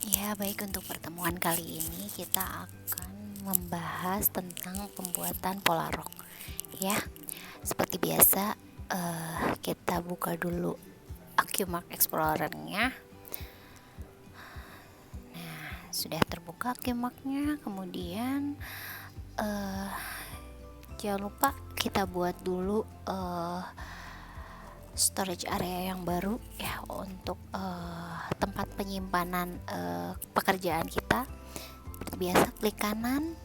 Ya, baik, untuk pertemuan kali ini kita akan membahas tentang pembuatan Polarok. Ya, seperti biasa, kita buka dulu AccuMark Explorer-nya. Nah, sudah terbuka AccuMark-nya, kemudian jangan lupa kita buat dulu storage area yang baru ya untuk tempat penyimpanan pekerjaan kita. Seperti biasa, klik kanan,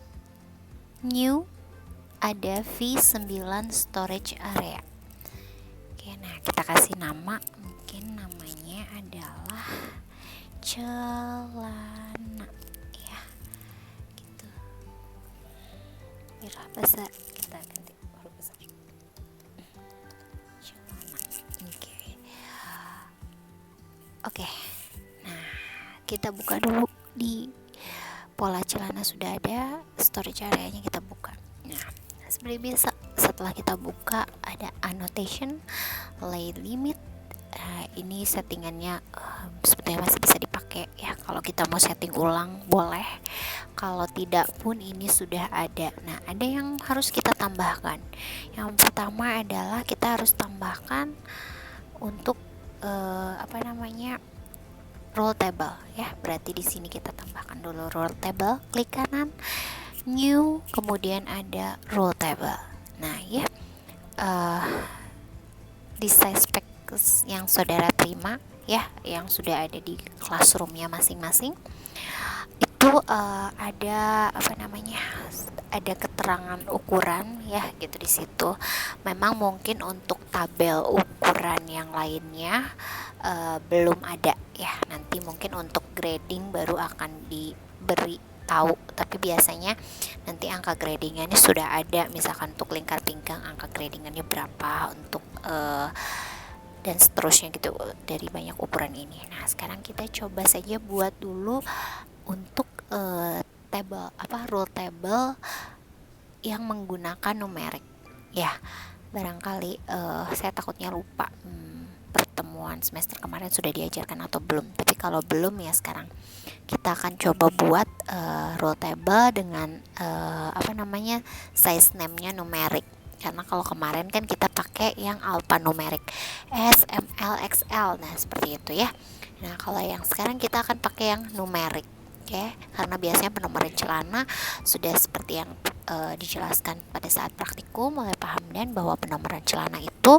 new, ada V9 storage area. Oke, nah kita kasih nama, mungkin namanya adalah celana ya, gitu. Biar besar, kita ganti huruf besar, celana. Oke, nah kita buka dulu di pola celana. Sudah ada storage area-nya, kita buka. Nah, seperti biasa, setelah kita buka ada annotation, lay limit. Ini settingannya sebetulnya masih bisa dipakai ya, kalau kita mau setting ulang boleh, kalau tidak pun ini sudah ada. Nah, ada yang harus kita tambahkan. Yang pertama adalah kita harus tambahkan untuk rule table ya. Berarti di sini kita tambahkan dulu rule table, klik kanan, new, kemudian ada rule table. Nah ya, di size package yang saudara terima ya, yang sudah ada di classroomnya masing-masing, itu ada keterangan ukuran ya, gitu di situ. Memang mungkin untuk tabel ukuran yang lainnya belum ada ya, nanti mungkin untuk grading baru akan diberi tahu, tapi biasanya nanti angka gradingannya sudah ada, misalkan untuk lingkar pinggang angka gradingannya berapa, untuk dan seterusnya gitu, dari banyak ukuran ini. Nah, sekarang kita coba saja buat dulu untuk rule table yang menggunakan numerik ya. Barangkali saya takutnya lupa, pertemuan semester kemarin sudah diajarkan atau belum, tapi kalau belum ya sekarang kita akan coba buat rule table dengan size name-nya numerik. Karena kalau kemarin kan kita pakai yang alphanumerik S, M, L, XL, nah seperti itu ya. Nah, kalau yang sekarang kita akan pakai yang numerik. Oke, karena biasanya penomoran celana sudah seperti yang dijelaskan pada saat praktikum oleh Pak Hamdan, bahwa penomoran celana itu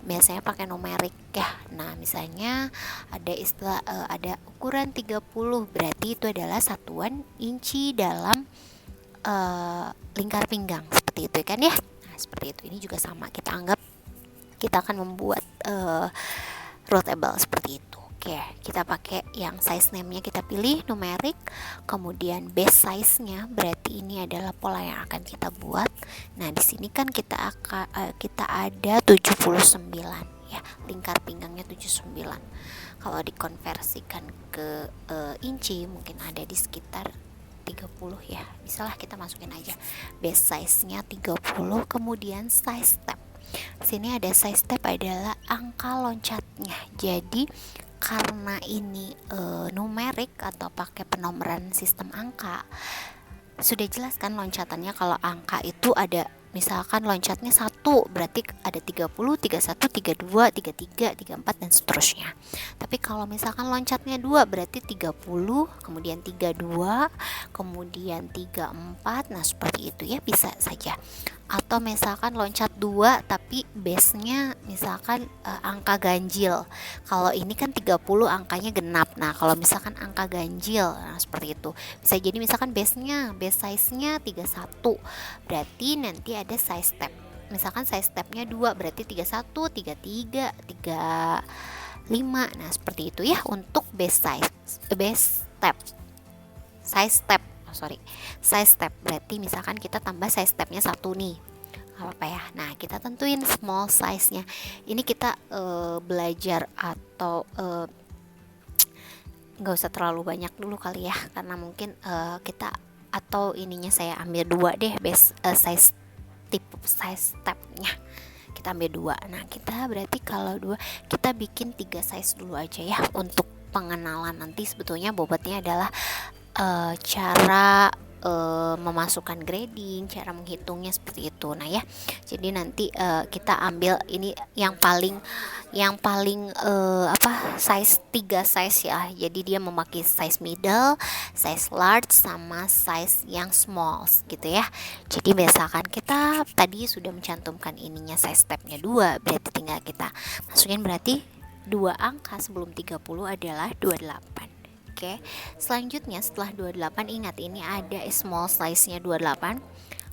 biasanya pakai numerik ya. Nah, misalnya ada istilah ada ukuran 30, berarti itu adalah satuan inci dalam lingkar pinggang, seperti itu kan ya. Nah, seperti itu. Ini juga sama, kita anggap kita akan membuat rule table seperti itu. Oke, kita pakai yang size name-nya, kita pilih numerik, kemudian base size-nya, berarti ini adalah pola yang akan kita buat. Nah, di sini kan kita ada 79 ya, lingkar pinggangnya 79. Kalau dikonversikan ke inci mungkin ada di sekitar 30 ya. Misalnya kita masukin aja base size-nya 30, kemudian size step. Sini ada size step adalah angka loncatnya. Jadi karena ini numerik atau pakai penomoran sistem angka, sudah jelas kan loncatannya. Kalau angka itu ada, misalkan loncatnya 1, berarti ada 30, 31, 32, 33, 34 dan seterusnya. Tapi kalau misalkan loncatnya 2, berarti 30, kemudian 32, kemudian 34. Nah, seperti itu ya, bisa saja. Atau misalkan loncat 2 tapi base-nya misalkan angka ganjil. Kalau ini kan 30 angkanya genap. Nah, kalau misalkan angka ganjil, nah seperti itu. Bisa jadi misalkan base size-nya 31. Berarti nanti ada size step. Misalkan size step-nya 2, berarti 31, 33, 35. Nah, seperti itu ya untuk base step. Size step berarti misalkan kita tambah size stepnya 1 nih, apa ya. Nah, kita tentuin small size-nya. Ini kita belajar atau nggak usah terlalu banyak dulu kali ya, karena mungkin kita, atau ininya saya ambil 2 deh, base size stepnya kita ambil 2. Nah, kita berarti kalau 2, kita bikin 3 size dulu aja ya untuk pengenalan nanti sebetulnya bobotnya adalah cara memasukkan grading, cara menghitungnya seperti itu. Nah ya, jadi nanti kita ambil ini yang paling size 3 size ya. Jadi dia memakai size middle, size large, sama size yang small gitu ya. Jadi misalkan kita tadi sudah mencantumkan ininya size stepnya 2, berarti tinggal kita masukin, berarti 2 angka sebelum 30 adalah 28. Oke, selanjutnya setelah 28, ingat ini ada small size-nya 28.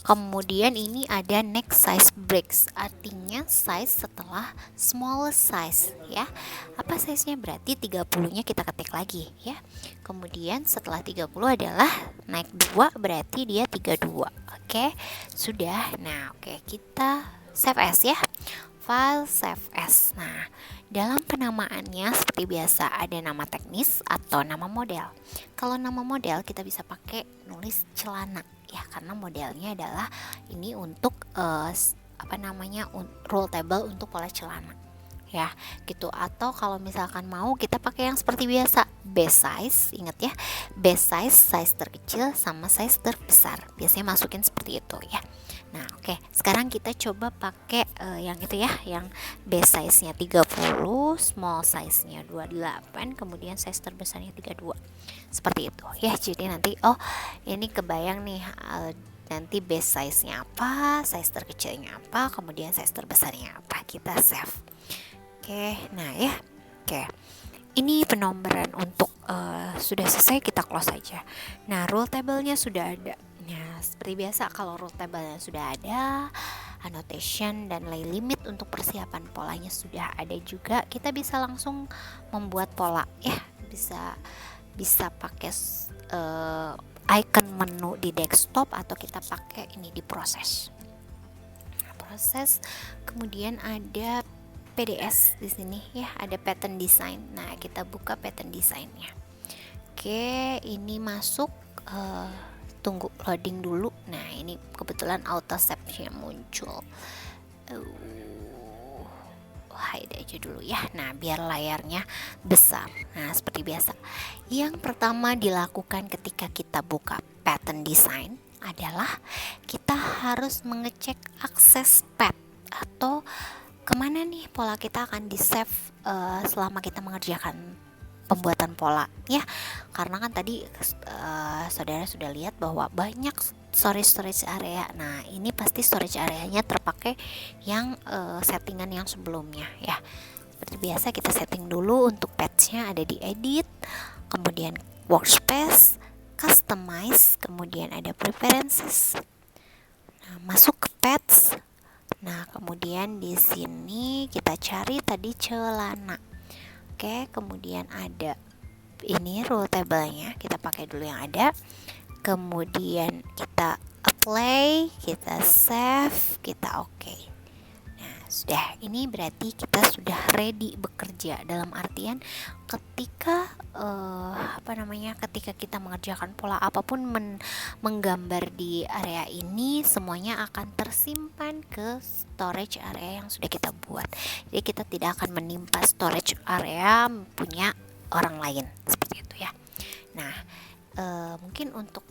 Kemudian ini ada next size breaks, artinya size setelah smallest size ya. Apa size-nya? Berarti 30-nya kita ketik lagi ya. Kemudian setelah 30 adalah naik 2, berarti dia 32. Oke, sudah. Nah, oke, kita save as ya. File save as. Nah, dalam penamaannya seperti biasa ada nama teknis atau nama model. Kalau nama model kita bisa pakai nulis celana ya, karena modelnya adalah ini untuk rule table untuk pola celana ya gitu. Atau kalau misalkan mau kita pakai yang seperti biasa, base size, ingat ya, base size terkecil sama size terbesar, biasanya masukin seperti itu ya. Nah oke, sekarang kita coba pakai yang itu ya, yang base size nya 30, small size nya 28, kemudian size terbesarnya 32 seperti itu ya. Jadi nanti ini kebayang nih, nanti base size nya apa, size terkecilnya apa, kemudian size terbesarnya apa, kita save. Oke, nah ya, oke. Ini penomboran untuk sudah selesai, kita close saja. Nah, rule table-nya sudah ada. Nah, seperti biasa kalau rule table-nya sudah ada, annotation dan lay limit untuk persiapan polanya sudah ada juga. Kita bisa langsung membuat pola ya. Bisa pakai icon menu di desktop atau kita pakai ini di proses. Nah, proses, kemudian ada PDS di sini ya, ada pattern design. Nah, kita buka pattern design-nya. Oke, ini masuk, tunggu loading dulu. Nah, ini kebetulan auto save-nya muncul. Hide aja dulu ya. Nah, biar layarnya besar. Nah, seperti biasa. Yang pertama dilakukan ketika kita buka pattern design adalah kita harus mengecek akses path atau kemana nih pola kita akan di save selama kita mengerjakan pembuatan pola ya. Karena kan tadi saudara sudah lihat bahwa banyak storage area. Nah, ini pasti storage areanya terpakai yang settingan yang sebelumnya ya. Seperti biasa kita setting dulu untuk patch-nya, ada di edit, kemudian workspace, customize, kemudian ada preferences. Nah, masuk ke patch. Nah, kemudian di sini kita cari tadi celana. Oke, kemudian ada ini rule table-nya, kita pakai dulu yang ada. Kemudian kita apply, kita save, kita oke. Nah, sudah, ini berarti kita sudah ready bekerja, dalam artian ketika ketika kita mengerjakan pola apapun, menggambar di area ini, semuanya akan tersimpan ke storage area yang sudah kita buat. Jadi kita tidak akan menimpa storage area punya orang lain seperti itu ya. Nah, mungkin untuk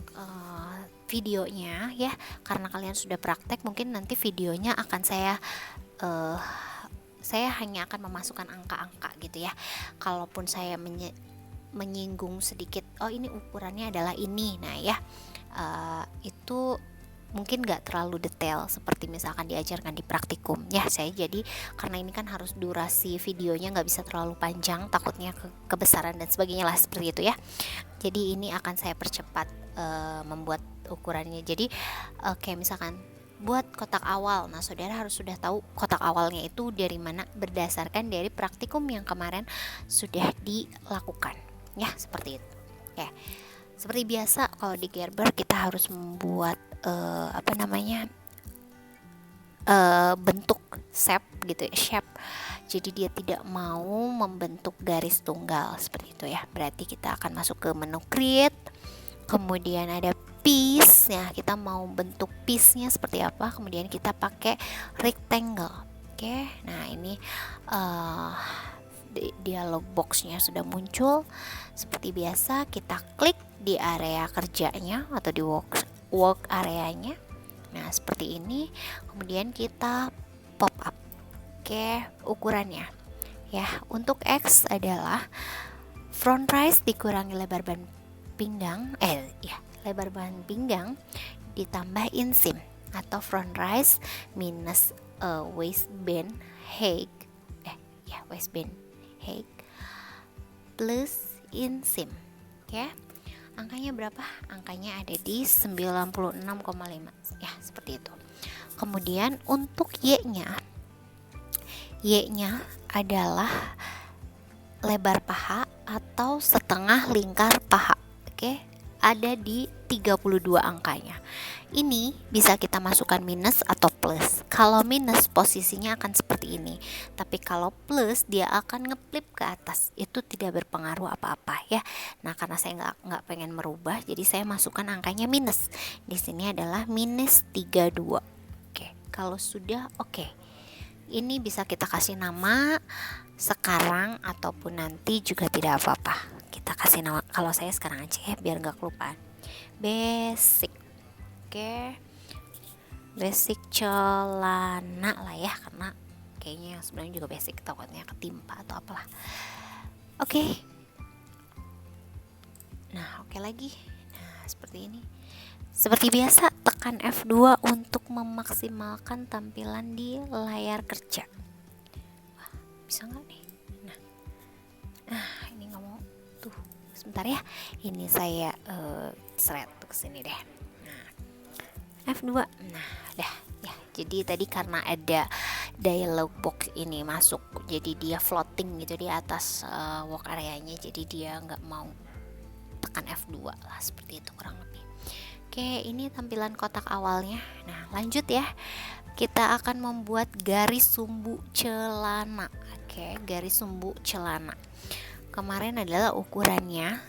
videonya ya, karena kalian sudah praktek, mungkin nanti videonya akan saya hanya akan memasukkan angka-angka gitu ya. Kalaupun saya menyinggung sedikit, ini ukurannya adalah ini, nah ya, itu mungkin gak terlalu detail seperti misalkan diajarkan di praktikum ya. Saya jadi karena ini kan harus durasi videonya gak bisa terlalu panjang, takutnya kebesaran dan sebagainya lah, seperti itu ya. Jadi ini akan saya percepat membuat ukurannya. Jadi kayak misalkan buat kotak awal, nah saudara harus sudah tahu kotak awalnya itu dari mana, berdasarkan dari praktikum yang kemarin sudah dilakukan ya, seperti itu. Oke, seperti biasa kalau di Gerber kita harus membuat bentuk shape gitu ya, shape. Jadi dia tidak mau membentuk garis tunggal seperti itu ya. Berarti kita akan masuk ke menu create, kemudian ada piece ya, kita mau bentuk piece-nya seperti apa, kemudian kita pakai rectangle. Oke, nah ini dialog boxnya sudah muncul. Seperti biasa kita klik di area kerjanya atau di work areanya. Nah seperti ini, kemudian kita pop up. Oke, ukurannya ya, untuk X adalah front raise dikurangi lebar ban pinggang, lebar ban pinggang ditambah inseam, atau front raise minus waistband height waistband height plus inseam. Oke, angkanya berapa? Angkanya ada di 96,5 ya, seperti itu. Kemudian untuk Y-nya adalah lebar paha atau setengah lingkar paha. Oke, ada di 32 angkanya. Ini bisa kita masukkan minus atau plus. Kalau minus posisinya akan seperti ini, tapi kalau plus dia akan ngeplip ke atas. Itu tidak berpengaruh apa-apa ya. Nah karena saya nggak pengen merubah, jadi saya masukkan angkanya minus. Di sini adalah minus 32. Oke, kalau sudah oke. Ini bisa kita kasih nama sekarang ataupun nanti juga tidak apa-apa. Kita kasih nama, kalau saya sekarang aja ya biar nggak kelupaan. Basic. Oke, basic celana lah ya, karena kayaknya sebenarnya juga basic, takutnya ketimpa atau apalah. Oke. Nah oke lagi. Nah seperti ini. Seperti biasa tekan F2 untuk memaksimalkan tampilan di layar kerja. Wah, bisa nggak nih? Nah ini nggak mau tuh, sebentar ya, ini saya seret ke sini deh. F2. Nah, dah ya. Jadi tadi karena ada dialog box ini masuk, jadi dia floating gitu di atas work areanya, jadi dia nggak mau tekan F2 lah, seperti itu kurang lebih. Oke, ini tampilan kotak awalnya. Nah, lanjut ya. Kita akan membuat garis sumbu celana. Oke, garis sumbu celana. Kemarin adalah ukurannya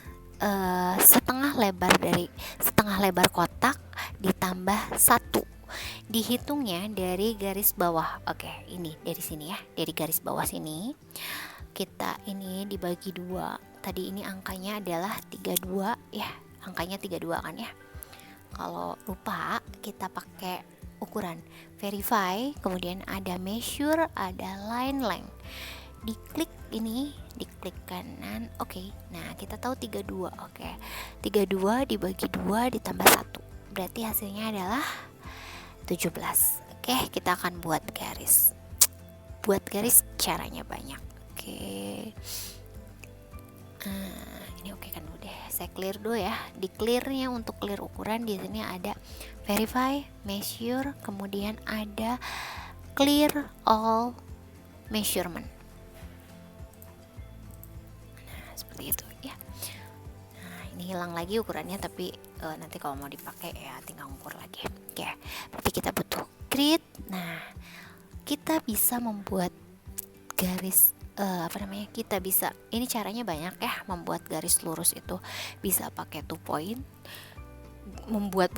setengah lebar kotak ditambah 1. Dihitungnya dari garis bawah. Oke, ini dari sini ya, dari garis bawah sini. Kita ini dibagi 2. Tadi ini angkanya adalah 32 ya. Angkanya 32 kan ya. Kalau lupa kita pakai ukuran verify, kemudian ada measure, ada line length. Diklik ini, diklik kanan. Oke. Nah, kita tahu 32. Oke. 32 dibagi 2 ditambah 1. Berarti hasilnya adalah 17. Oke, kita akan buat garis. Buat garis caranya banyak. Oke. Ini oke kan udah. Saya clear dulu ya. Di clearnya, untuk clear ukuran di sini ada verify, measure, kemudian ada clear all measurement. Seperti itu ya. Nah ini hilang lagi ukurannya, tapi nanti kalau mau dipakai ya tinggal ukur lagi. Oke, berarti kita butuh grid. Nah kita bisa membuat garis kita bisa, ini caranya banyak ya, membuat garis lurus itu bisa pakai 2 point. Membuat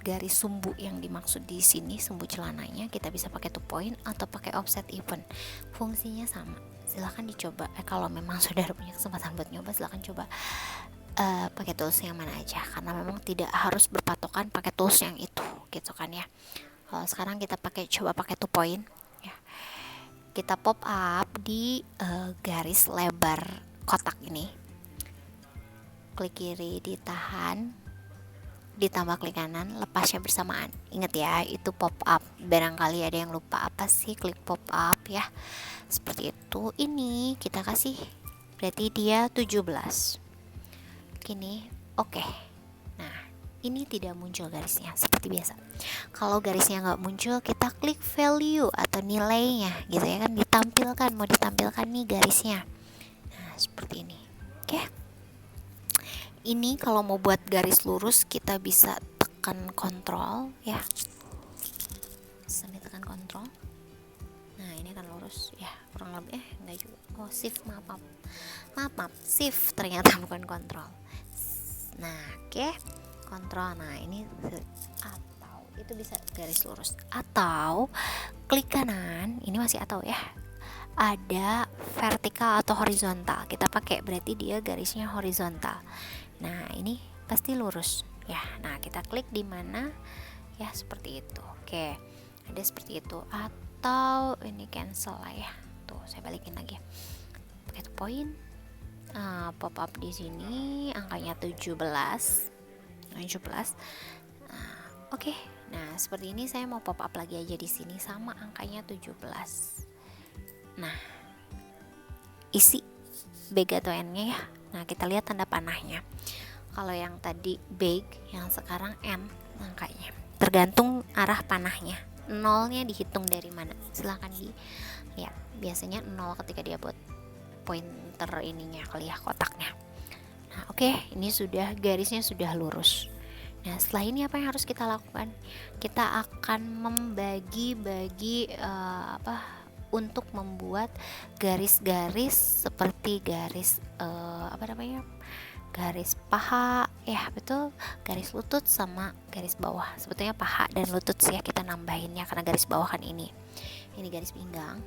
garis sumbu yang dimaksud di sini, sumbu celananya, kita bisa pakai 2 point atau pakai offset even. Fungsinya sama. Silahkan dicoba. Kalau memang saudara punya kesempatan buat nyoba, silahkan coba pakai tools yang mana aja, karena memang tidak harus berpatokan pakai tools yang itu gitu kan ya. Kalau sekarang kita coba pakai 2 point ya. Kita pop up di garis lebar kotak ini, klik kiri ditahan, ditambah klik kanan, lepasnya bersamaan. Ingat ya, itu pop up. Barangkali ada yang lupa apa sih klik pop up ya. Seperti itu. Ini kita kasih, berarti dia 17. Gini, oke. Nah, ini tidak muncul garisnya seperti biasa. Kalau garisnya nggak muncul, kita klik value atau nilainya gitu ya kan, mau ditampilkan nih garisnya. Nah, seperti ini. Oke. Ini kalau mau buat garis lurus kita bisa tekan kontrol ya. Sambil tekan kontrol. Nah, ini kan lurus ya, kurang lebih enggak juga. Oh, shift, maaf. Shift ternyata bukan kontrol. Nah, oke. Kontrol. Nah, ini atau itu bisa garis lurus, atau klik kanan, ini masih atau ya. ada vertikal atau horizontal. Kita pakai berarti dia garisnya horizontal. Nah, ini pasti lurus ya. Nah, kita klik di mana ya, seperti itu. Oke, ada seperti itu. Atau ini cancel lah ya. Tuh, saya balikin lagi. Pakai poin. Pop up di sini angkanya 17. Oke. Nah, seperti ini saya mau pop up lagi aja di sini sama angkanya 17. Nah, isi bag atau N-nya ya. Nah, kita lihat tanda panahnya. Kalau yang tadi bag, yang sekarang N angkanya. Tergantung arah panahnya. Nolnya dihitung dari mana? Silahkan dilihat. Biasanya 0 ketika dia buat pointer ininya kali ya, kotaknya. Nah, oke, ini sudah garisnya sudah lurus. Nah, setelah ini apa yang harus kita lakukan? Kita akan membagi-bagi untuk membuat garis-garis seperti garis garis paha ya, betul, garis lutut sama garis bawah. Sebetulnya paha dan lutut sih ya kita nambahinnya, karena garis bawah kan ini garis pinggang,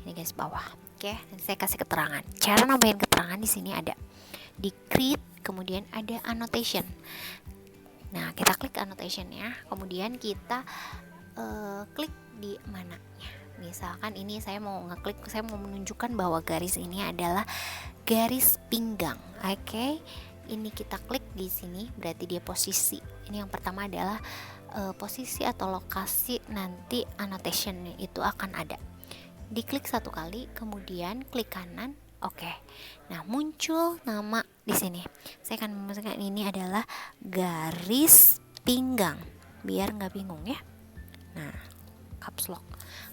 ini garis bawah. Oke, nanti saya kasih keterangan. Cara nambahin keterangan di sini ada di create, kemudian ada annotation. Nah, kita klik annotation-nya, kemudian kita klik di mananya. Misalkan ini saya mau menunjukkan bahwa garis ini adalah garis pinggang. Oke. Ini kita klik di sini, berarti dia posisi. Ini yang pertama adalah posisi atau lokasi nanti annotation itu akan ada. Diklik satu kali, kemudian klik kanan. Oke. Nah, muncul nama di sini. Saya akan memasukkan ini adalah garis pinggang biar nggak bingung ya. Nah, caps lock.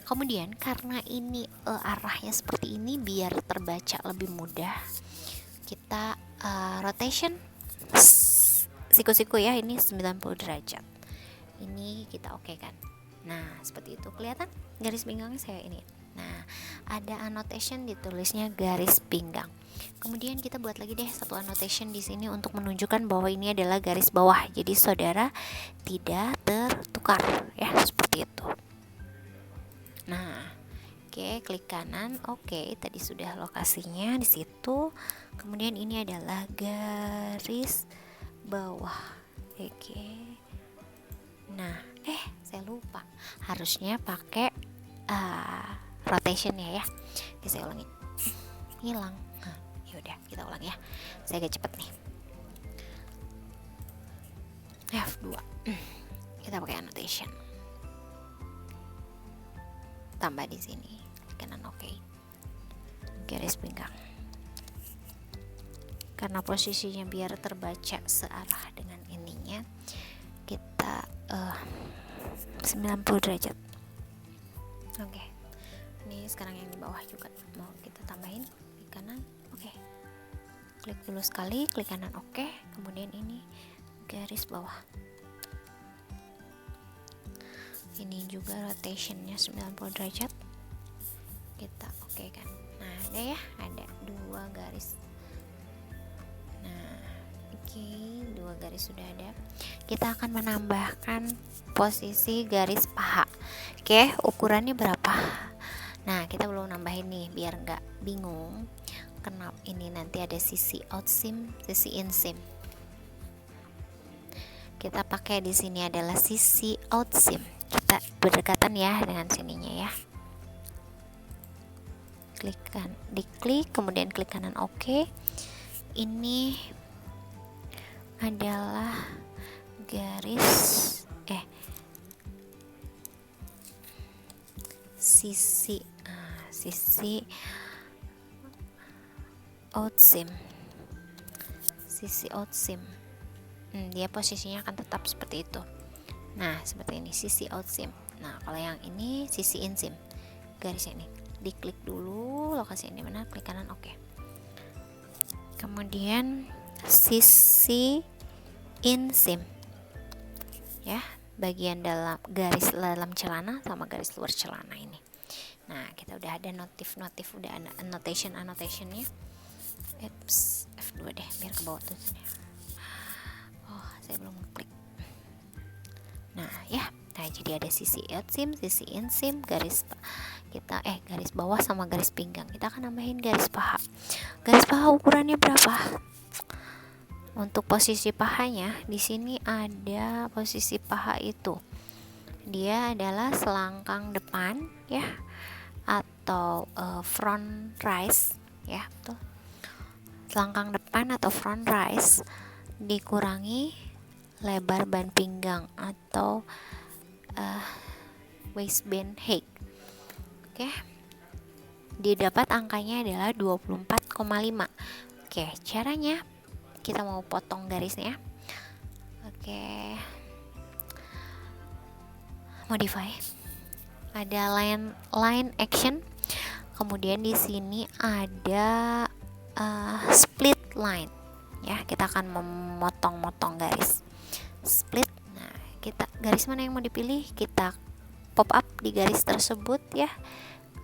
Kemudian karena ini arahnya seperti ini, biar terbaca lebih mudah, kita rotation siku-siku ya, ini 90 derajat. Ini kita oke kan. Nah, seperti itu. Kelihatan garis pinggangnya saya ini. Nah, ada annotation ditulisnya garis pinggang. Kemudian kita buat lagi deh satu annotation di sini untuk menunjukkan bahwa ini adalah garis bawah. Jadi saudara tidak tertukar ya, seperti itu. Nah, oke, klik kanan. Oke, tadi sudah lokasinya di situ. Kemudian ini adalah garis bawah. Oke. Nah, saya lupa. Harusnya pakai rotation ya. Oke, saya ulangi. Hilang. Nah, yaudah, kita ulang ya. Saya agak cepet nih. F2. Kita pakai annotation. Tambah di sini. Kanan oke. Garis pinggang. Karena posisinya biar terbaca searah dengan ininya, kita 90 derajat. Oke. Ini sekarang yang di bawah juga mau kita tambahin di kanan. Oke. Klik dulu sekali, klik kanan oke. Kemudian ini garis bawah. Ini juga rotationnya 90 derajat. Kita oke kan. Nah, ada ya, ada 2 garis. Nah, oke, 2 garis sudah ada. Kita akan menambahkan posisi garis paha. Oke, ukurannya berapa? Nah, kita belum nambahin nih biar nggak bingung. Kenapa ini nanti ada sisi out seam, sisi in seam. Kita pakai di sini adalah sisi out seam. Kita berdekatan ya dengan sininya ya. Diklik, kemudian klik kanan oke. Ini adalah garis sisi out seam. Sisi out seam. Dia posisinya akan tetap seperti itu. Nah, seperti ini sisi out seam. Nah, kalau yang ini sisi in seam. Garisnya ini. Diklik dulu lokasi ini mana, klik kanan oke. Kemudian sisi in seam. Ya, bagian dalam garis dalam celana sama garis luar celana ini. Nah, kita udah ada notif, udah ada annotationnya. F2 deh biar ke bawah tulisannya. Oh, saya belum klik. Nah ya, nah jadi ada sisi outseam, sisi inseam, garis bawah sama garis pinggang. Kita akan nambahin garis paha. Garis paha ukurannya berapa? Untuk posisi pahanya di sini ada posisi paha itu, dia adalah selangkang depan ya, atau front rise ya, betul. Selangkang depan atau front rise dikurangi lebar ban pinggang atau waistband height. Oke. Didapat angkanya adalah 24,5. Oke, caranya kita mau potong garisnya. Oke. Modify. Ada line action. Kemudian di sini ada split line. Ya, kita akan memotong-motong garis. Split. Nah, garis mana yang mau dipilih? Kita pop up di garis tersebut ya.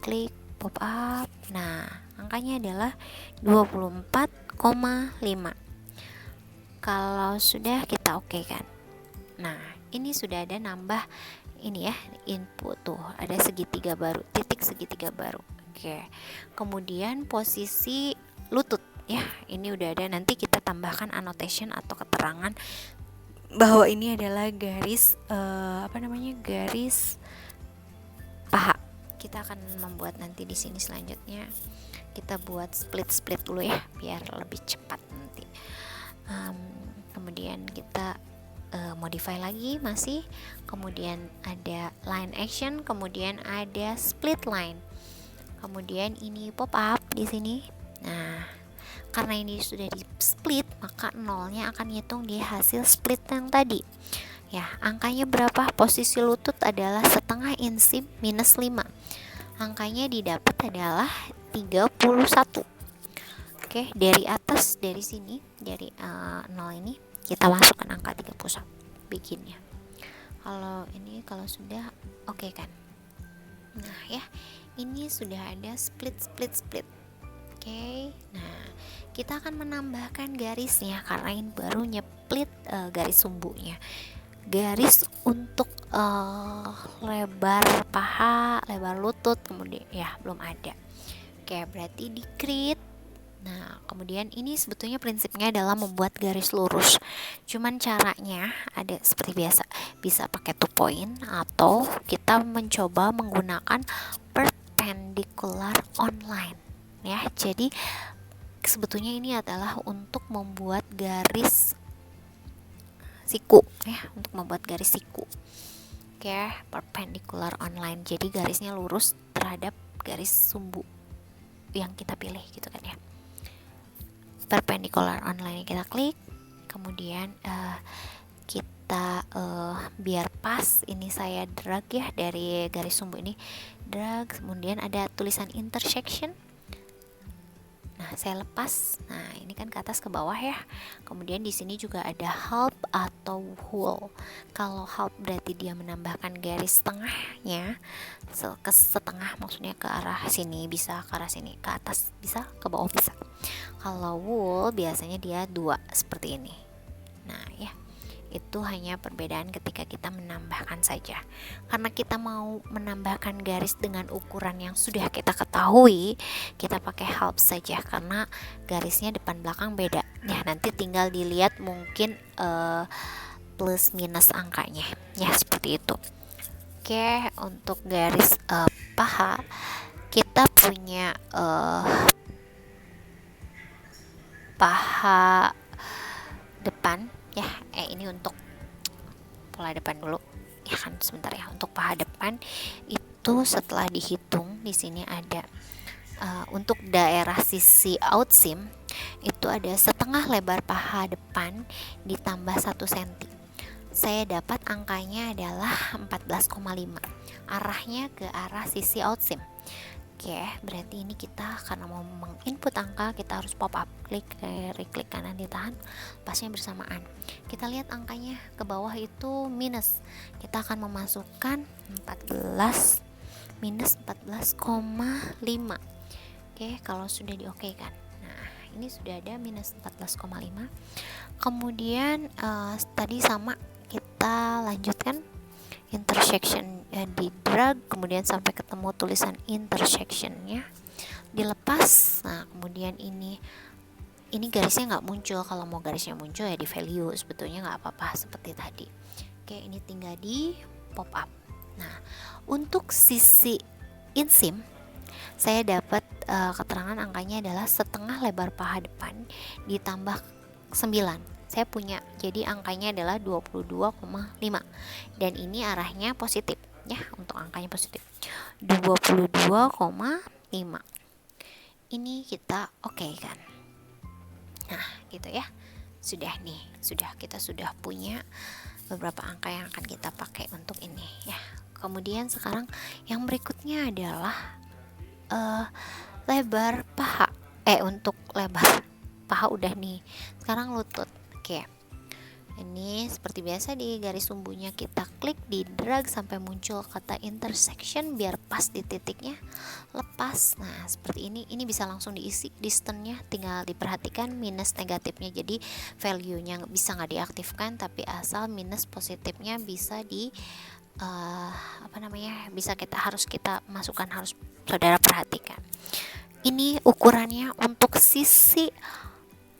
Klik pop up. Nah, angkanya adalah 24,5. Kalau sudah, kita oke kan. Nah, ini sudah ada nambah ini ya, input tuh, ada segitiga baru, titik segitiga baru. Oke. Kemudian posisi lutut ya, ini udah ada. Nanti kita tambahkan annotation atau keterangan bahwa ini adalah garis garis paha. Kita akan membuat nanti di sini selanjutnya. Kita buat split dulu ya, biar lebih cepat nanti. Kemudian kita modify lagi masih, kemudian ada line action, kemudian ada split line, kemudian ini pop up di sini. Nah, karena ini sudah di split, maka nolnya akan hitung di hasil split yang tadi ya. Angkanya berapa? Posisi lutut adalah setengah inseam minus 5. Angkanya didapat adalah 31. Oke, dari atas, dari sini, dari 0 ini kita masukkan angka 31 bikinnya. Kalau kalau sudah oke kan. Nah ya, ini sudah ada split. Oke. Nah, kita akan menambahkan garisnya karena ini baru nyeplit garis sumbunya. Garis untuk lebar paha, lebar lutut, kemudian ya belum ada. Oke, berarti di create. Nah, kemudian ini sebetulnya prinsipnya adalah membuat garis lurus. Cuman caranya ada seperti biasa, bisa pakai 2 point atau kita mencoba menggunakan perpendicular online ya. Jadi sebetulnya ini adalah untuk membuat garis siku ya, untuk membuat garis siku. Oke, perpendicular online. Jadi garisnya lurus terhadap garis sumbu yang kita pilih gitu kan ya. Perpendicular online kita klik, kemudian kita biar pas, ini saya drag ya dari garis sumbu ini, drag, kemudian ada tulisan intersection. Nah, saya lepas. Nah, ini kan ke atas ke bawah ya. Kemudian di sini juga ada half atau whole. Kalau half berarti dia menambahkan garis tengahnya ke setengah, maksudnya ke arah sini, bisa ke arah sini, ke atas bisa, ke bawah bisa. Kalau whole biasanya dia 2 seperti ini. Nah, ya. Itu hanya perbedaan ketika kita menambahkan saja. Karena kita mau menambahkan garis dengan ukuran yang sudah kita ketahui, kita pakai half saja karena garisnya depan belakang beda. Ya, nanti tinggal dilihat mungkin plus minus angkanya. Ya, seperti itu. Oke, untuk garis paha kita punya paha depan ya, ini untuk pola depan dulu ya kan, sebentar ya. Untuk paha depan itu setelah dihitung di sini ada untuk daerah sisi outseam itu ada setengah lebar paha depan ditambah 1 cm. Saya dapat angkanya adalah 14,5. Arahnya ke arah sisi outseam. Oke, berarti ini kita karena mau menginput angka, kita harus pop up, klik kanan, ditahan, pasnya bersamaan. Kita lihat angkanya ke bawah itu minus. Kita akan memasukkan 14 minus 14,5. Oke, kalau sudah diokekan. Nah, ini sudah ada minus 14,5. Kemudian tadi sama, kita lanjutkan intersection, di drag kemudian sampai ketemu tulisan intersectionnya, dilepas. Nah kemudian ini garisnya nggak muncul. Kalau mau garisnya muncul ya di value, sebetulnya nggak apa-apa seperti tadi. Oke, ini tinggal di pop up. Nah untuk sisi inseam saya dapat keterangan angkanya adalah setengah lebar paha depan ditambah 9. Saya punya, jadi angkanya adalah 22,5 dan ini arahnya positif ya, untuk angkanya positif 22,5. Ini kita oke kan. Nah gitu ya, kita sudah punya beberapa angka yang akan kita pakai untuk ini ya. Kemudian sekarang yang berikutnya adalah lebar paha. Untuk lebar paha udah nih, sekarang lutut. Oke, ini seperti biasa di garis sumbunya kita klik, di drag sampai muncul kata intersection biar pas di titiknya, lepas. Nah seperti ini bisa langsung diisi distance-nya, tinggal diperhatikan minus negatifnya. Jadi value-nya bisa nggak diaktifkan, tapi asal minus positifnya bisa bisa kita masukkan, harus saudara perhatikan. Ini ukurannya untuk sisi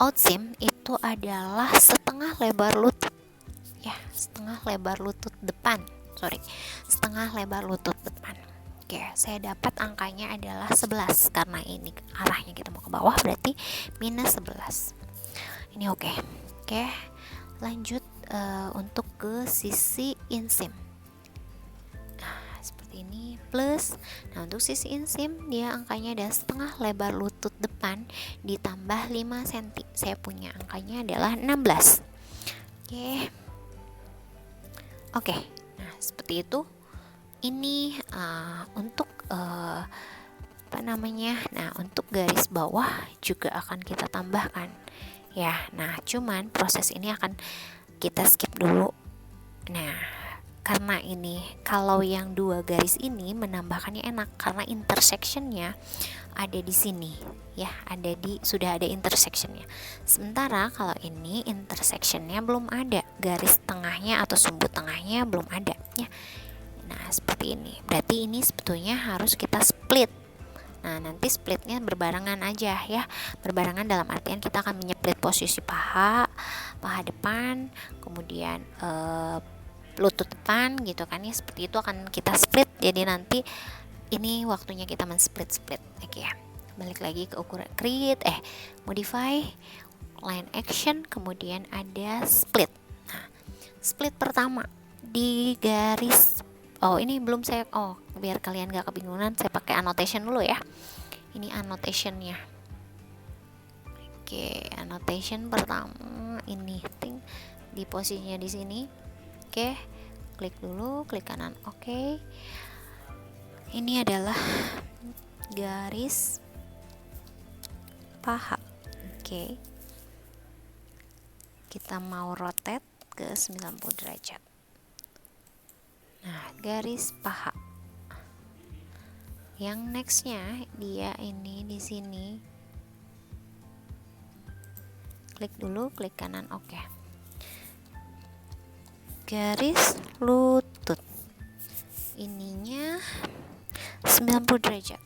outseam itu adalah setengah lebar lutut ya, setengah lebar lutut depan. Oke, saya dapat angkanya adalah 11 karena ini arahnya kita mau ke bawah, berarti minus 11. Ini oke, lanjut untuk ke sisi inseam. Seperti ini plus. Nah untuk sisi inseam dia angkanya ada setengah lebar lutut depan ditambah 5 cm. Saya punya angkanya adalah 16. Oke. Nah seperti itu. Ini untuk Nah untuk garis bawah juga akan kita tambahkan ya. Nah cuman proses ini akan kita skip dulu. Nah karena ini kalau yang 2 garis ini menambahkannya enak karena intersectionnya ada di sini ya, sudah ada intersectionnya. Sementara kalau ini intersectionnya belum ada, garis tengahnya atau sumbu tengahnya belum ada ya. Nah seperti ini, berarti ini sebetulnya harus kita split. Nah nanti splitnya berbarengan aja ya, berbarengan dalam artian kita akan menyeplit posisi paha depan, kemudian lutut depan gitu kan ya, seperti itu akan kita split. Jadi nanti ini waktunya kita men-split. Oke ya, balik lagi ke ukuran create, modify, line action, kemudian ada split. Nah split pertama di garis, ini belum saya, biar kalian gak kebingungan saya pakai annotation dulu ya. Ini annotationnya. Oke, annotation pertama ini di posisinya di sini. Oke, klik dulu, klik kanan. Oke. Ini adalah garis paha. Oke. Kita mau rotate ke 90 derajat. Nah, garis paha. Yang nextnya dia ini di sini. Klik dulu, klik kanan. Oke. Garis lutut ininya 90 derajat,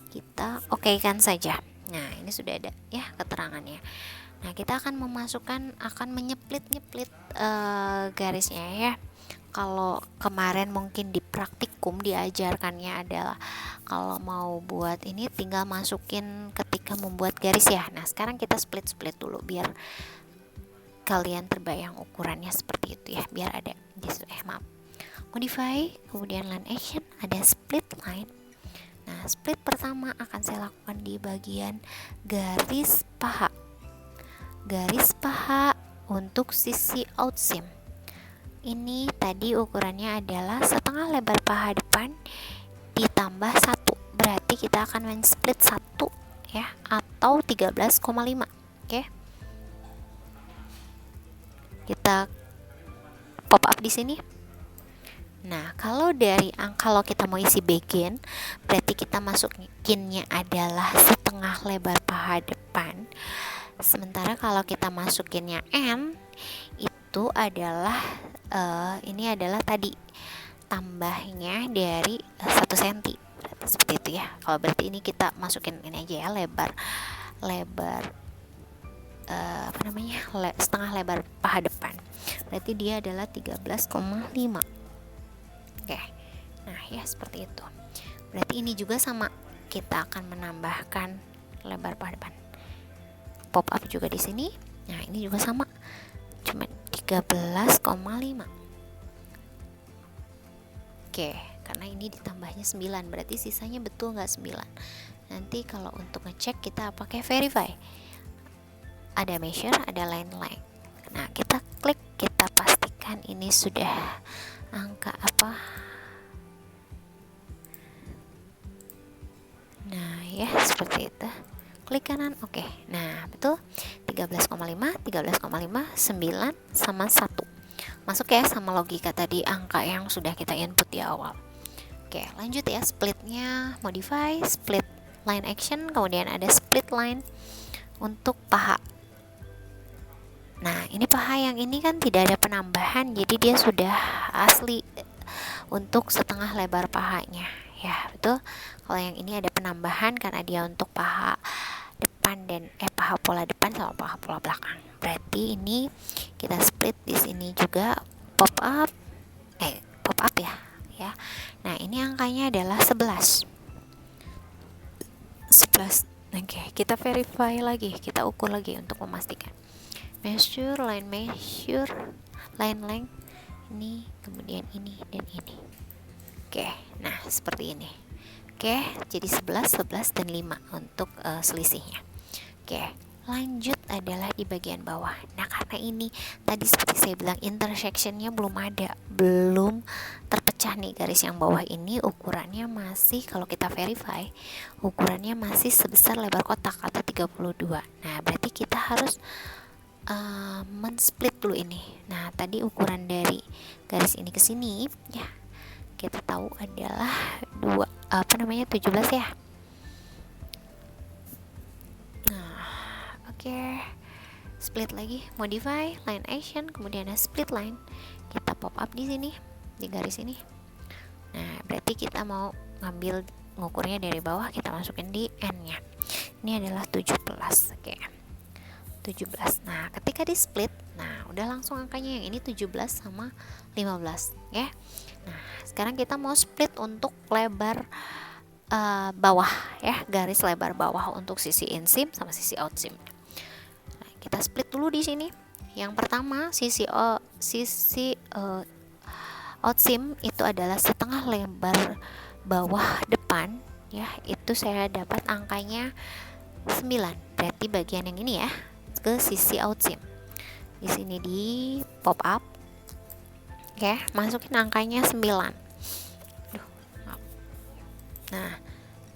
kita okekan saja. Nah ini sudah ada ya keterangannya. Nah kita akan menyeplit garisnya ya. Kalau kemarin mungkin di praktikum diajarkannya adalah kalau mau buat ini tinggal masukin ketika membuat garis ya. Nah sekarang kita split dulu biar kalian terbayang ukurannya seperti itu ya, biar ada modify, kemudian line action, ada split line. Nah split pertama akan saya lakukan di bagian garis paha untuk sisi outseam. Ini tadi ukurannya adalah setengah lebar paha depan ditambah 1, berarti kita akan men-split 1 ya, atau 13,5. Oke. Kita pop up di sini. Nah, kalau kita mau isi bagian, berarti kita masukinnya adalah setengah lebar paha depan. Sementara kalau kita masukinnya N, itu adalah ini adalah tadi tambahnya dari 1 cm seperti itu ya. Kalau berarti ini kita masukin ini aja ya, lebar setengah lebar paha depan, berarti dia adalah 13,5. Oke, nah ya seperti itu. Berarti ini juga sama, kita akan menambahkan lebar paha depan, pop up juga di sini. Nah ini juga sama, cuma 13,5. Oke, karena ini ditambahnya 9, berarti sisanya betul nggak 9. Nanti kalau untuk ngecek kita pakai verify, ada measure, ada line length. Nah kita klik, kita pastikan ini sudah angka apa. Nah ya seperti itu, klik kanan, oke. Nah betul, 13,5, 9 sama 1 masuk ya, sama logika tadi angka yang sudah kita input di awal. Oke lanjut ya, splitnya modify, split line action, kemudian ada split line untuk paha. Nah ini paha yang ini kan tidak ada penambahan, jadi dia sudah asli untuk setengah lebar pahanya ya, betul. Kalau yang ini ada penambahan karena dia untuk paha depan dan paha pola depan sama paha pola belakang. Berarti ini kita split di sini juga pop up ya. Nah ini angkanya adalah 11. Oke, kita verify lagi, kita ukur lagi untuk memastikan. Measure, line length, ini, kemudian ini dan ini. Oke, nah seperti ini. Oke, jadi 11 dan 5 untuk selisihnya. Oke, lanjut adalah di bagian bawah. Nah karena ini tadi seperti saya bilang intersectionnya belum terpecah nih, garis yang bawah ini ukurannya masih, kalau kita verify ukurannya masih sebesar lebar kotak atau 32. Nah berarti kita harus men-split dulu ini. Nah tadi ukuran dari garis ini ke sini ya kita tahu adalah 17 ya. Nah oke, split lagi, modify line action, kemudian ada split line, kita pop up di sini di garis ini. Nah berarti kita mau ngambil ngukurnya dari bawah, kita masukin di N nya, ini adalah 17. Oke, 17. Nah ketika di split, nah udah langsung angkanya yang ini 17 sama 15 ya. Nah sekarang kita mau split untuk lebar bawah ya, garis lebar bawah untuk sisi inseam sama sisi outseam. Nah, kita split dulu di sini. Yang pertama sisi outseam itu adalah setengah lebar bawah depan ya, itu saya dapat angkanya 9. Berarti bagian yang ini ya, ke sisi outseam. Di sini di pop up. Oke, masukin angkanya 9. Nah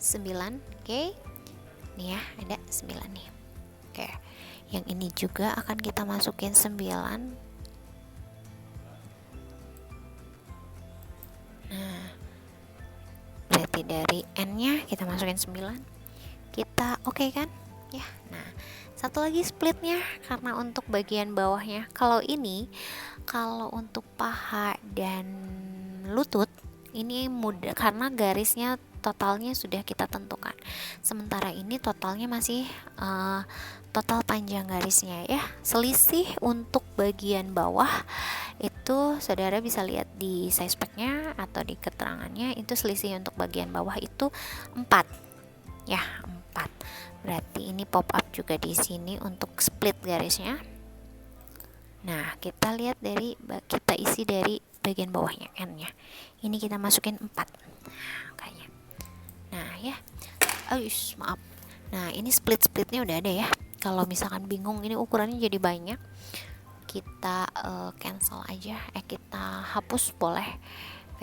9, oke. Nih ya, ada 9 nih. Oke, yang ini juga akan kita masukin 9. Nah berarti dari N nya kita masukin 9, kita oke kan ya. Nah satu lagi splitnya, karena untuk bagian bawahnya, kalau untuk paha dan lutut ini mudah karena garisnya totalnya sudah kita tentukan, sementara ini totalnya masih total panjang garisnya ya. Selisih untuk bagian bawah itu saudara bisa lihat di size pack-nya atau di keterangannya, itu selisih untuk bagian bawah itu 4 ya, 4. Berarti ini pop up juga di sini untuk split garisnya. Nah kita lihat kita isi dari bagian bawahnya N nya, ini kita masukin 4 kayaknya. Nah ya, maaf. Nah ini splitnya udah ada ya. Kalau misalkan bingung ini ukurannya jadi banyak, kita cancel aja, kita hapus boleh.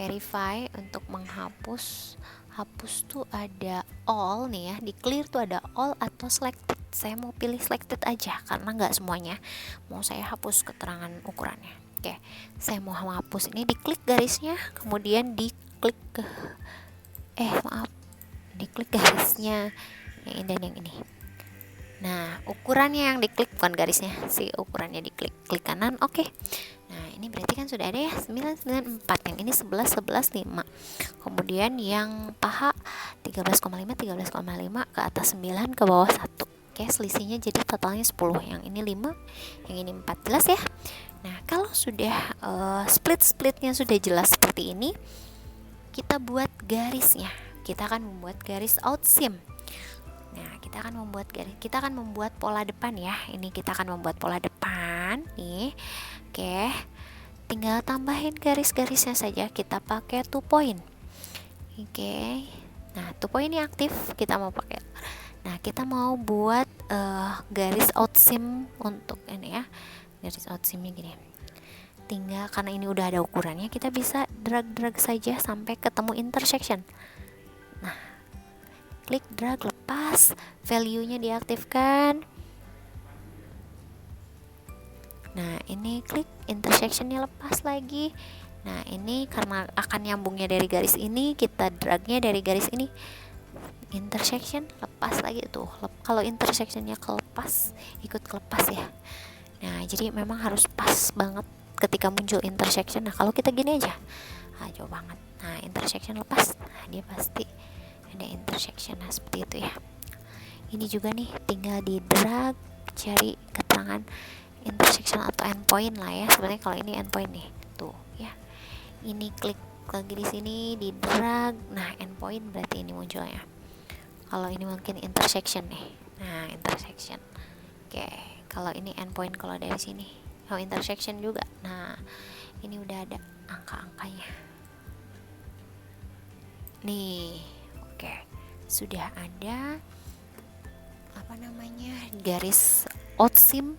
Verify untuk menghapus, hapus tuh ada all nih ya, di clear tuh ada all atau selected. Saya mau pilih selected aja karena nggak semuanya mau saya hapus keterangan ukurannya. Oke, saya mau hapus ini, diklik garisnya, kemudian diklik diklik garisnya yang ini dan yang ini. Nah ukurannya yang diklik, bukan garisnya, si ukurannya diklik, klik kanan. Oke. Nah ini berarti kan sudah ada ya 9, 9, 4. Yang ini 11, 11, 5. Kemudian yang paha 13,5, 13,5 ke atas 9, ke bawah 1. Oke, selisihnya jadi totalnya 10. Yang ini 5, yang ini 4. Jelas ya? Nah, kalau sudah split-splitnya sudah jelas seperti ini, kita buat garisnya. Kita akan membuat garis outseam. Nah, kita akan membuat pola depan ya. Ini kita akan membuat pola depan nih. Oke. Tinggal tambahin garis-garisnya saja. Kita pakai 2 point. Oke. Nah, 2 point ini aktif. Kita mau pakai. Nah, kita mau buat garis outseam untuk ini ya. Garis outseamnya gini. Tinggal karena ini udah ada ukurannya, kita bisa drag saja sampai ketemu intersection. Nah, klik drag, lepas, value-nya diaktifkan. Nah, ini klik intersection-nya, lepas lagi. Nah, ini karena akan nyambungnya dari garis ini, kita dragnya dari garis ini. Intersection, lepas lagi tuh. Kalau intersection-nya kelepas, ikut kelepas ya. Nah, jadi memang harus pas banget ketika muncul intersection. Nah, kalau kita gini aja, jauh banget. Nah, intersection lepas, nah, dia pasti ada intersection. Nah, seperti itu ya. Ini juga nih, tinggal di drag, cari keterangan intersection atau endpoint lah ya. Sebenarnya kalau ini endpoint nih, tuh ya. Ini klik lagi di sini, di drag. Nah, endpoint berarti ini munculnya. Kalau ini mungkin intersection nih. Nah, intersection. Oke, kalau ini endpoint kalau dari sini. Oh, intersection juga. Nah, ini udah ada angka-angkanya. Nih, oke. Sudah ada garis outseam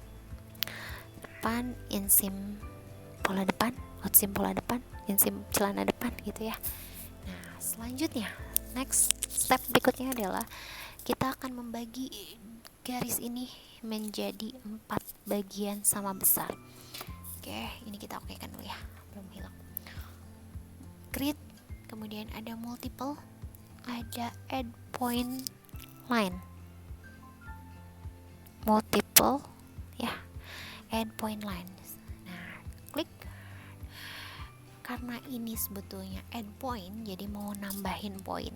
depan, inseam pola depan, outseam pola depan, inseam celana depan gitu ya. Nah, selanjutnya next step berikutnya adalah kita akan membagi garis ini menjadi 4 bagian sama besar. Oke, ini kita okekan dulu ya, belum hilang. Grid, kemudian ada multiple, ada add point line, multiple ya, add point line. Nah, klik. Karena ini sebetulnya add point, jadi mau nambahin poin,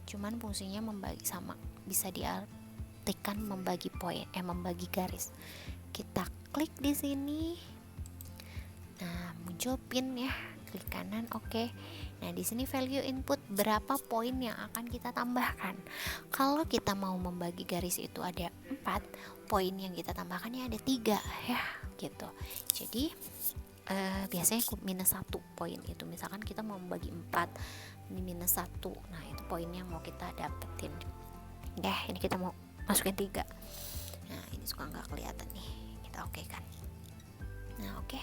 cuman fungsinya membagi, sama bisa diartikan membagi poin, membagi garis. Kita klik di sini. Nah, muncul pin ya, klik kanan, oke. Nah, di sini value input, berapa poin yang akan kita tambahkan. Kalau kita mau membagi garis itu ada 4, poin yang kita tambahkannya ada 3 ya, gitu. Jadi biasanya minus 1 poin itu. Misalkan kita mau membagi 4, ini minus 1. Nah, itu poin yang mau kita dapetin. Ini kita mau masukin 3. Nah, ini suka nggak kelihatan nih. Kita oke kan. Nah, oke.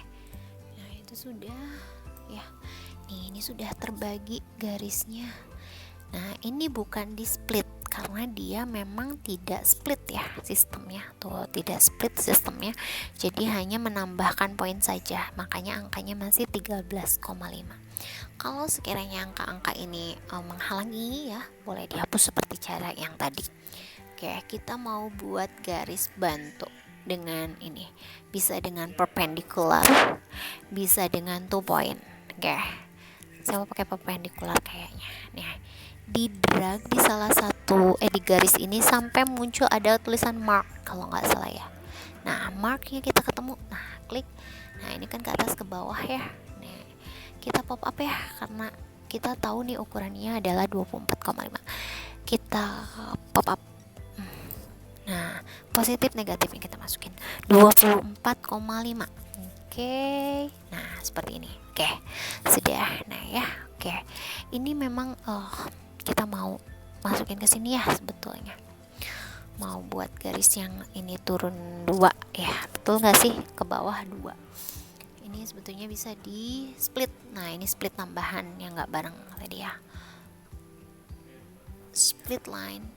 Nah, itu sudah ya. Nih, ini sudah terbagi garisnya. Nah, ini bukan di split karena dia memang tidak split ya sistemnya. Tuh, tidak split sistemnya. Jadi hanya menambahkan poin saja. Makanya angkanya masih 13,5. Kalau sekiranya angka-angka ini menghalangi ya, boleh dihapus seperti cara yang tadi. Oke, kita mau buat garis bantu dengan ini. Bisa dengan perpendicular, bisa dengan 2 point. Oke. Saya mau pakai perpendicular kayaknya. Nah, di drag di salah satu di garis ini sampai muncul ada tulisan mark kalau nggak salah ya. Nah, marknya kita ketemu. Nah, klik. Nah, ini kan ke atas ke bawah ya. Nah, kita pop up ya karena kita tahu nih ukurannya adalah 24,5. Kita pop up. Nah, positif negatifnya kita masukin 24,5. Oke. Nah, seperti ini. Oke, sudah. Nah ya, oke. Ini memang kita mau masukin ke sini ya sebetulnya. Mau buat garis yang ini turun 2 ya, betul nggak sih? Ke bawah 2. Ini sebetulnya bisa di split. Nah, ini split tambahan yang nggak bareng tadi ya. Split line.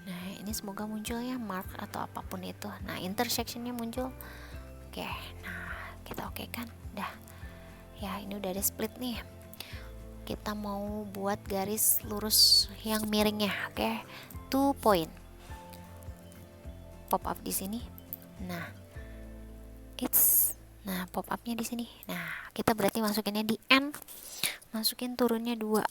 Nah, ini semoga muncul ya mark atau apapun itu. Nah, intersectionnya muncul. Oke, nah kita oke kan, dah ya, ini udah ada split nih. Kita mau buat garis lurus yang miringnya. Oke, 2 point, pop up di sini. Nah, Nah, pop upnya di sini. Nah, kita berarti masukinnya di N, masukin turunnya 2.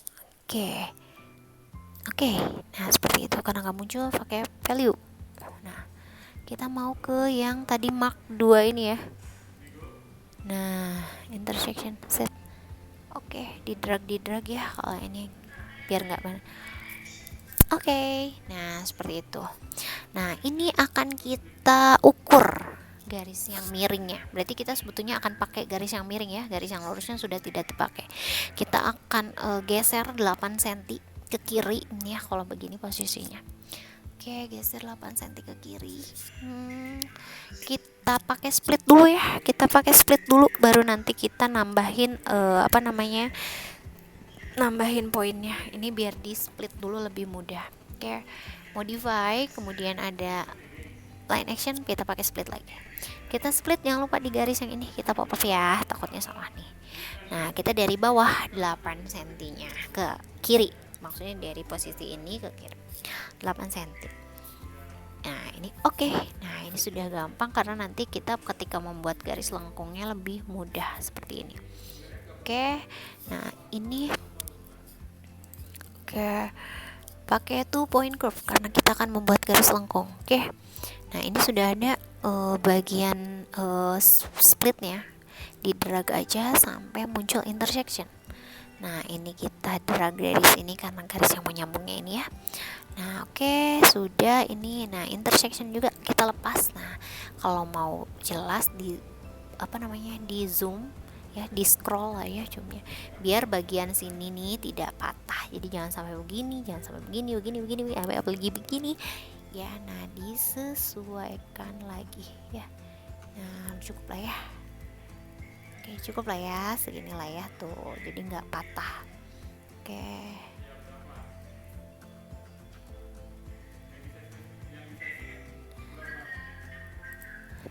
Oke, nah seperti itu. Karena nggak muncul, pakai value. Nah, kita mau ke yang tadi mark 2 ini ya. Nah, intersection set. Oke, di drag ya kalau ini biar nggak mana. Oke, nah seperti itu. Nah, ini akan kita ukur garis yang miringnya. Berarti kita sebetulnya akan pakai garis yang miring ya. Garis yang lurusnya sudah tidak dipakai. Kita akan geser 8 cm ke kiri ini ya kalau begini posisinya. Oke, geser 8 cm ke kiri. Kita pakai split dulu ya. Kita pakai split dulu baru nanti kita nambahin nambahin poinnya. Ini biar di split dulu lebih mudah. Oke, modify, kemudian ada line action, kita pakai split lagi. Kita split, jangan lupa di garis yang ini kita pop up ya, takutnya salah nih. Nah, kita dari bawah 8 cm nya ke kiri, maksudnya dari posisi ini ke kiri 8 cm. Nah, ini oke. Nah, ini sudah gampang karena nanti kita ketika membuat garis lengkungnya lebih mudah seperti ini. Oke, nah ini pakai 2 point curve karena kita akan membuat garis lengkung. Oke, nah ini sudah ada bagian splitnya, di drag aja sampai muncul intersection. Nah, ini kita drag dari sini karena garis yang menyambungnya ini ya. Nah, oke, sudah ini. Nah, intersection juga kita lepas. Nah, kalau mau jelas di di zoom ya, di scroll lah ya cumnya, biar bagian sini nih tidak patah. Jadi jangan sampai begini, jangan sampai begini, apalagi begini ya. Nah, disesuaikan lagi ya. Nah, cukup lah ya. Oke, cukup lah ya, segini lah ya tuh, jadi nggak patah. Oke.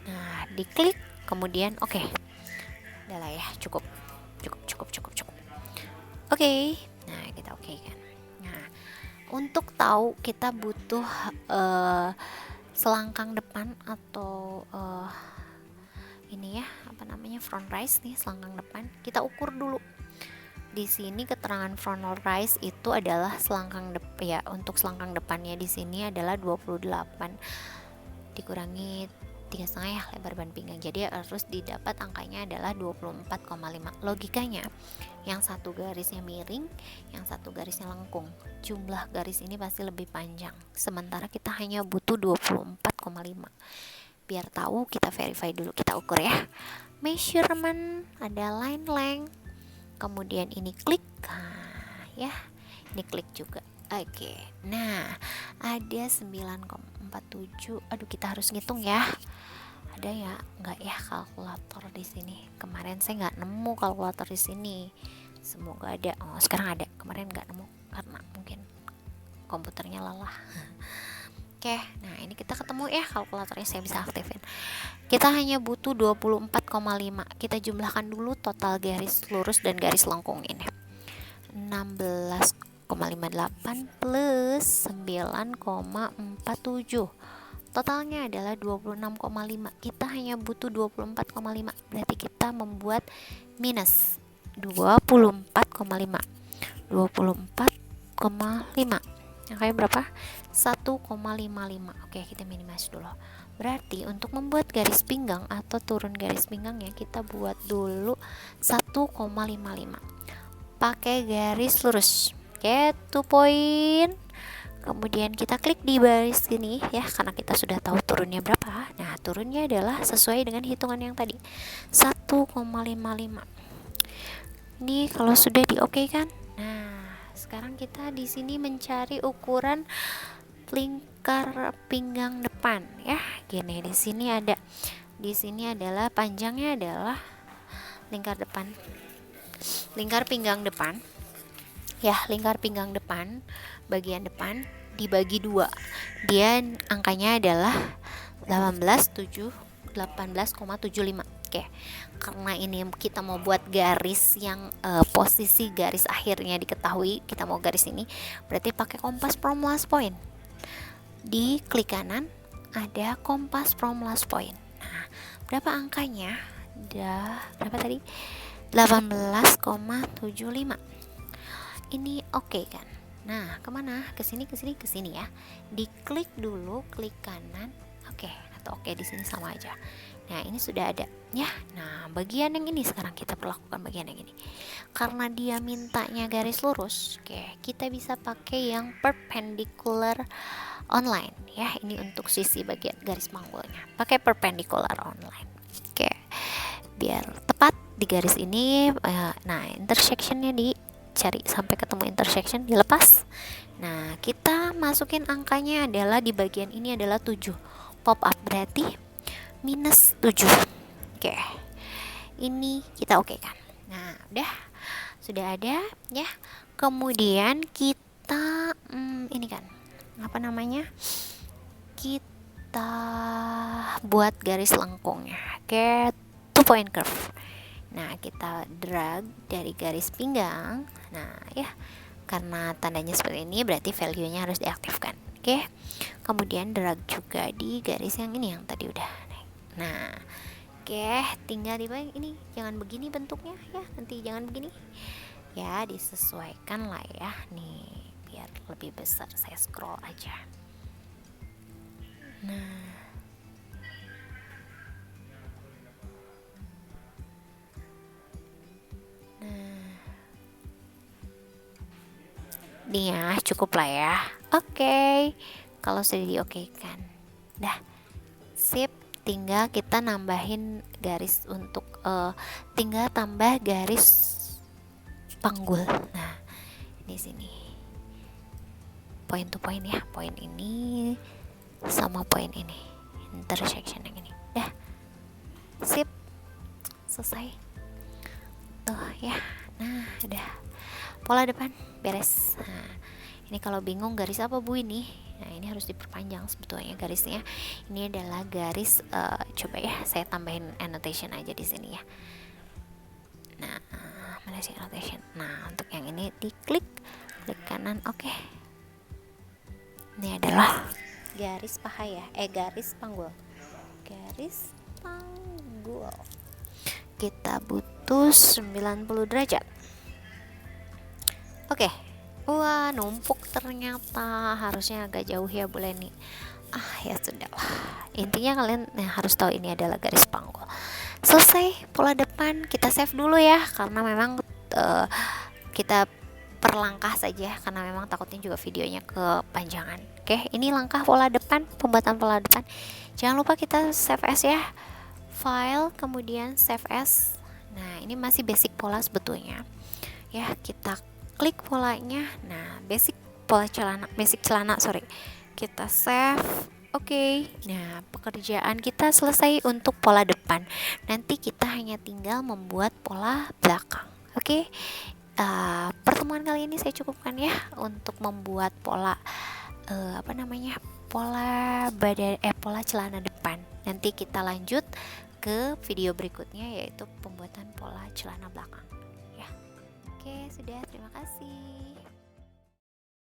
Nah, diklik, kemudian oke. Udah lah ya, cukup. Oke. Nah, kita oke kan. Nah, untuk tahu kita butuh selangkang depan atau ini ya, front rise nih, selangkang depan. Kita ukur dulu. Di sini keterangan front rise itu adalah selangkang depan ya, untuk selangkang depannya di sini adalah 28 dikurangi 3,5 ya lebar ban pinggang, jadi harus didapat angkanya adalah 24,5. Logikanya yang satu garisnya miring, yang satu garisnya lengkung, jumlah garis ini pasti lebih panjang, sementara kita hanya butuh 24,5. Biar tahu, kita verify dulu, kita ukur ya. Measurement, ada line length, kemudian ini klik, ya ini klik juga. Oke, nah ada 9,47. Aduh, kita harus ngitung ya. Ada ya nggak ya kalkulator di sini? Kemarin saya nggak nemu kalkulator di sini. Semoga ada. Oh, sekarang ada. Kemarin nggak nemu karena mungkin komputernya lelah. Oke, nah ini kita ketemu ya kalkulatornya, saya bisa aktifin. Kita hanya butuh 24,5. Kita jumlahkan dulu total garis lurus dan garis lengkung ini. 16,58 plus 9,47. Totalnya adalah 26,5. Kita hanya butuh 24,5. Berarti kita membuat minus 24,5. 24,5. Angkanya berapa? 1,55. Oke, kita minimize dulu. Berarti untuk membuat garis pinggang atau turun garis pinggangnya, kita buat dulu 1,55. Pakai garis lurus. Oke, 2 point. Kemudian kita klik di baris sini ya, karena kita sudah tahu turunnya berapa. Nah, turunnya adalah sesuai dengan hitungan yang tadi, 1,55. Ini kalau sudah di-oke kan. Nah, sekarang kita di sini mencari ukuran lingkar pinggang depan ya. Gini, di sini adalah panjangnya adalah lingkar pinggang depan. Ya, lingkar pinggang depan bagian depan dibagi 2. Dia angkanya adalah 18,75. Oke. Karena ini kita mau buat garis yang posisi garis akhirnya diketahui, kita mau garis ini, berarti pakai kompas from last point. Di klik kanan ada kompas from last point. Nah, berapa angkanya? udah berapa tadi, 18,75. Ini oke kan. Nah, kemana? Kesini ya. Diklik dulu, klik kanan, oke, atau oke di sini sama aja. Nah, ini sudah ada ya. Nah, bagian yang ini sekarang kita perlakukan bagian yang ini. Karena dia mintanya garis lurus, oke, kita bisa pakai yang perpendicular online ya. Ini untuk sisi bagian garis panggulnya. Pakai perpendicular online. Oke. Biar tepat di garis ini, nah intersectionnya dicari sampai ketemu intersection, dilepas. Nah, kita masukin angkanya adalah di bagian ini adalah 7. Pop up berarti minus 7. Oke. Ini kita oke kan. Nah, udah. Sudah ada ya. Kemudian kita ini kan. Apa namanya? Kita buat garis lengkungnya. Oke, 2 point curve. Nah, kita drag dari garis pinggang. Nah, ya, karena tandanya seperti ini berarti value-nya harus diaktifkan. Oke. Kemudian drag juga di garis yang ini yang tadi udah. Nah, oke, tinggal di ini jangan begini bentuknya ya. Nanti jangan begini. Ya, disesuaikan lah ya. Nih, biar lebih besar saya scroll aja. Nah, nih ya, cukup lah ya. Oke. Kalau sudah diokekan, dah, sip. Tinggal kita nambahin garis untuk tinggal tambah garis panggul. Nah, di sini point to point ya, point ini sama point ini, intersection yang ini. Dah, sip, selesai tuh ya. Nah, udah, pola depan beres. Nah, ini kalau bingung garis apa Bu ini, nah ini harus diperpanjang sebetulnya garisnya. Ini adalah garis coba ya, saya tambahin annotation aja di sini ya. Nah, mana sih annotation? Nah, untuk yang ini diklik, klik kanan, oke. Ini adalah garis paha ya, garis panggul. Garis panggul. Kita butuh 90 derajat. Oke. Wah, numpuk ternyata. Harusnya agak jauh ya Bu Leni. Ya sudah lah. Intinya kalian harus tahu ini adalah garis panggul. Selesai pola depan, kita save dulu ya, karena memang kita per langkah saja, karena memang takutnya juga videonya kepanjangan. Oke, ini langkah pola depan, pembuatan pola depan. Jangan lupa kita save as ya. File, kemudian save as. Nah, ini masih basic pola sebetulnya. Ya, kita klik polanya. Nah, basic celana, kita save. Oke. Nah, pekerjaan kita selesai untuk pola depan. Nanti kita hanya tinggal membuat pola belakang. Oke. Pertemuan kali ini saya cukupkan ya untuk membuat pola pola celana depan. Nanti kita lanjut ke video berikutnya, yaitu pembuatan pola celana belakang. Oke, sudah, terima kasih.